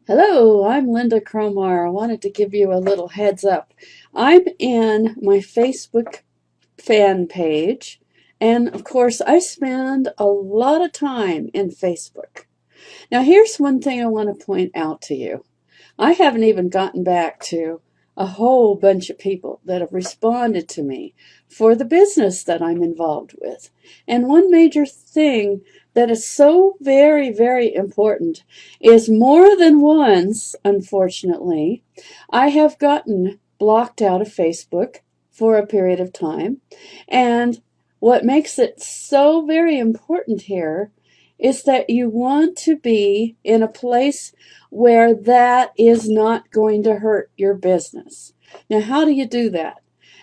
Hello, I'm Linda Cromar. I wanted to give you a little heads up. I'm in my Facebook fan page, and of course, I spend a lot of time in Facebook. Now, here's one thing I want to point out to you. I haven't even gotten back to a whole bunch of people that have responded to me for the business that I'm involved with. And one major thing that is so very, very important is more than once, unfortunately, I have gotten blocked out of Facebook for a period of time. And what makes it so very important here is that you want to be in a place where that is not going to hurt your business. Now, how do you do that?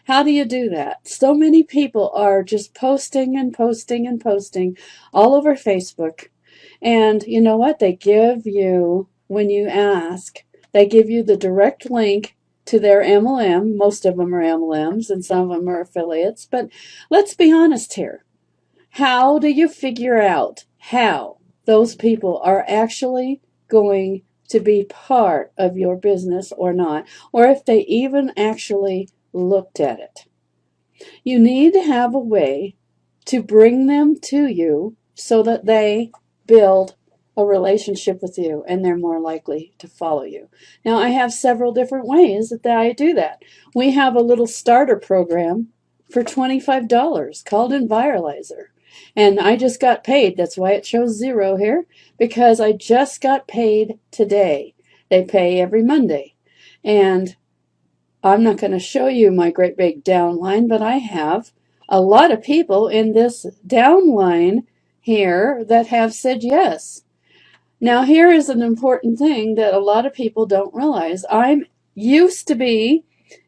How do you do that? So many people are just posting and posting and posting all over Facebook. And you know what? They give you, when you ask, they give you the direct link to their MLM. Most of them are MLMs and some of them are affiliates. But let's be honest here. How do you figure out how those people are actually going to be part of your business or not, or if they even actually looked at it? You need to have a way to bring them to you so that they build a relationship with you and they're more likely to follow you. Now, I have several different ways that I do that. We have a little starter program for $25 called Enviralizer. And I just got paid. That's why it shows 0 here, because I just got paid today. They pay every Monday. And I'm not going to show you my great big downline, but I have a lot of people in this downline here that have said yes. Now, here is an important thing that a lot of people don't realize. I'm used to be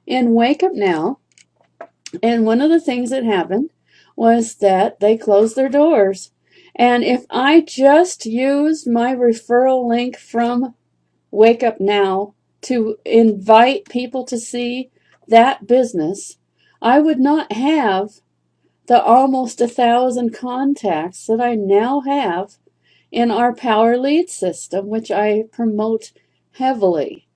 in Wake Up Now, and one of the things that happened was that they closed their doors. And if I just used my referral link from Wake Up Now to invite people to see that business, I would not have the almost 1,000 contacts that I now have in our Power Lead system, which I promote heavily.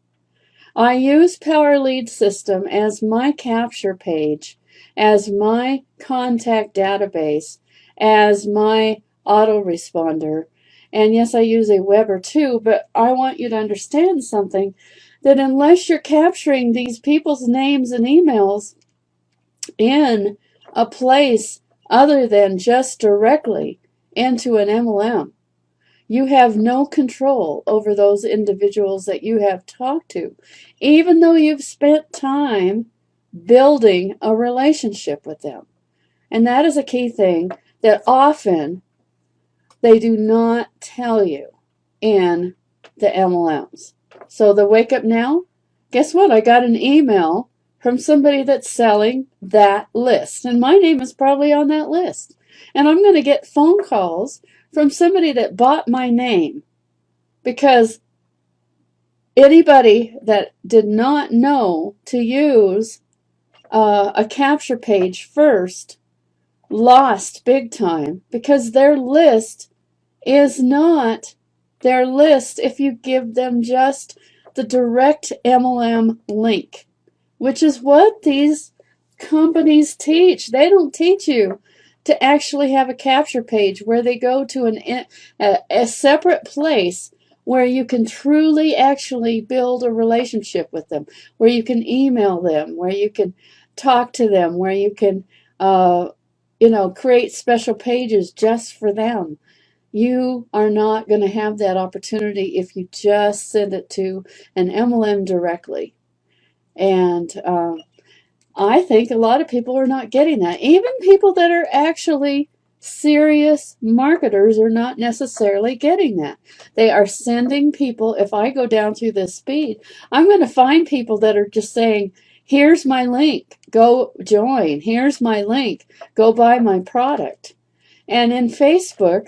I use Power Lead system as my capture page, as my contact database, as my autoresponder. And yes, I use Aweber too, but I want you to understand something, that unless you're capturing these people's names and emails in a place other than just directly into an MLM, you have no control over those individuals that you have talked to, even though you've spent time building a relationship with them. And that is a key thing that often they do not tell you in the MLMs. So the Wake Up Now, guess what? I got an email from somebody that's selling that list. And my name is probably on that list. And I'm going to get phone calls from somebody that bought my name, because anybody that did not know to use a capture page first lost big time, because their list is not their list if you give them just the direct MLM link, which is what these companies teach. They don't teach you to actually have a capture page where they go to a separate place where you can truly actually build a relationship with them, where you can email them, where you can talk to them, where you can create special pages just for them. You are not going to have that opportunity if you just send it to an MLM directly. And I think a lot of people are not getting that. Even people that are actually serious marketers are not necessarily getting that. They are sending people, if I go down through this speed, I'm going to find people that are just saying, here's my link, go join. Here's my link, go buy my product. And in Facebook,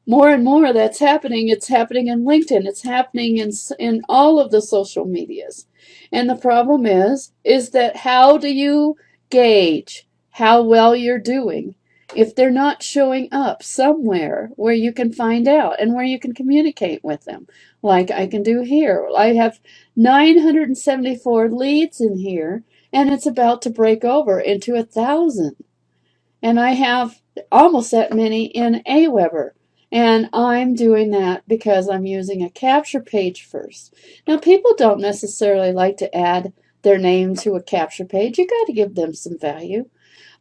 more and more that's happening. It's happening in LinkedIn. It's happening in all of the social medias. And the problem is that how do you gauge how well you're doing if they're not showing up somewhere where you can find out and where you can communicate with them, like I can do here. I have 974 leads in here, and it's about to break over into 1,000. And I have almost that many in Aweber. And I'm doing that because I'm using a capture page first. Now, people don't necessarily like to add their name to a capture page. You got to give them some value.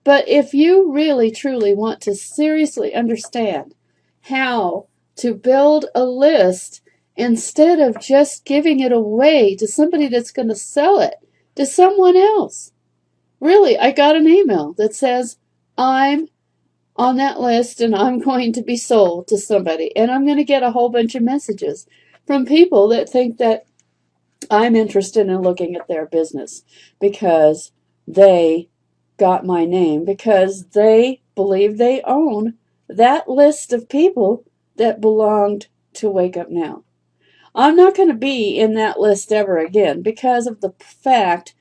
But if you really truly want to seriously understand how to build a list instead of just giving it away to somebody that's going to sell it to someone else. Really, I got an email that says, I'm on that list and I'm going to be sold to somebody. And I'm going to get a whole bunch of messages from people that think that I'm interested in looking at their business because they got my name, because they believe they own that list of people that belonged to Wake Up Now. I'm not going to be in that list ever again because of the fact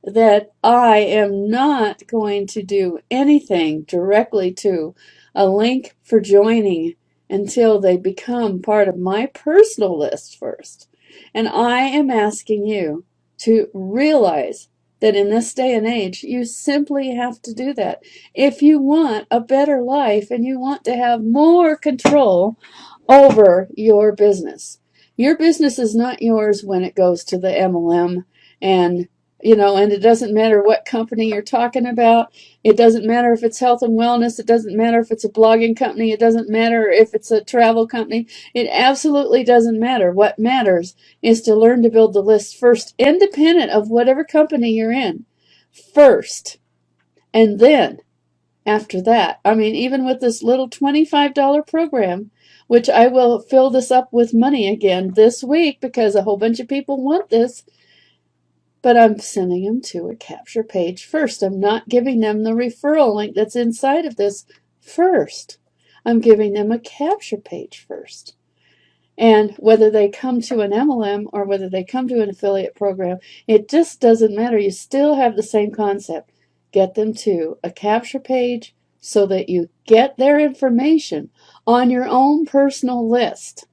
that I am not going to do anything directly to a link for joining until they become part of my personal list first. And I am asking you to realize that in this day and age, you simply have to do that. If you want a better life and you want to have more control over your business. Your business is not yours when it goes to the MLM, and and it doesn't matter what company you're talking about. It doesn't matter if it's health and wellness. It doesn't matter if it's a blogging company. It doesn't matter if it's a travel company. It absolutely doesn't matter. What matters is to learn to build the list first, independent of whatever company you're in, first. And then after that, even with this little $25 program, which I will fill this up with money again this week because a whole bunch of people want this, but I'm sending them to a capture page first. I'm not giving them the referral link that's inside of this first. I'm giving them a capture page first. And whether they come to an MLM or whether they come to an affiliate program, it just doesn't matter. You still have the same concept. Get them to a capture page so that you get their information on your own personal list.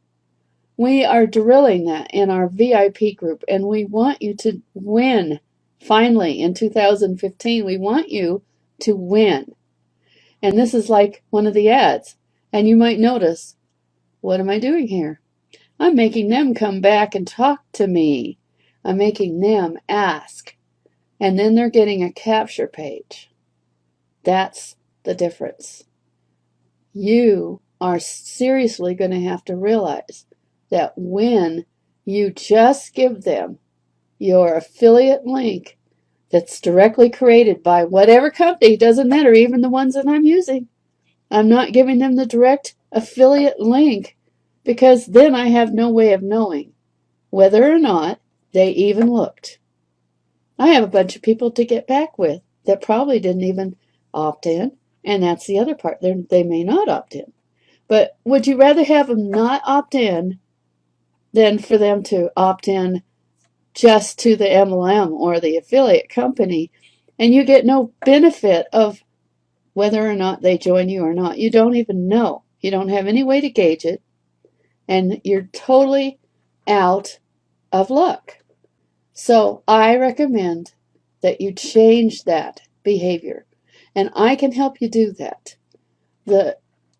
We are drilling that in our VIP group, and we want you to win. Finally, in 2015, we want you to win. And this is like one of the ads. And you might notice, what am I doing here? I'm making them come back and talk to me. I'm making them ask. And then they're getting a capture page. That's the difference. You are seriously going to have to realize that when you just give them your affiliate link that's directly created by whatever company, doesn't matter, even the ones that I'm using, I'm not giving them the direct affiliate link because then I have no way of knowing whether or not they even looked. I have a bunch of people to get back with that probably didn't even opt in, and that's the other part. They may not opt in. But would you rather have them not opt in than for them to opt in just to the MLM or the affiliate company, and you get no benefit of whether or not they join you or not? You don't even know. You don't have any way to gauge it, and you're totally out of luck. So I recommend that you change that behavior, and I can help you do that.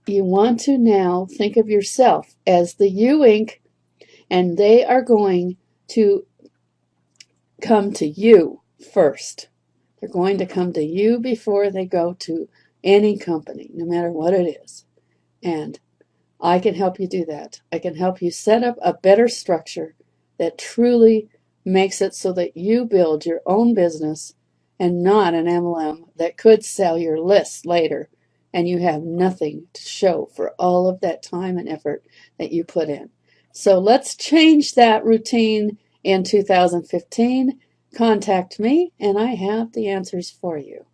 You want to now think of yourself as the You Inc., and they are going to come to you first. They're going to come to you before they go to any company, no matter what it is. And I can help you do that. I can help you set up a better structure that truly makes it so that you build your own business and not an MLM that could sell your list later, and you have nothing to show for all of that time and effort that you put in. So let's change that routine in 2015. Contact me, and I have the answers for you.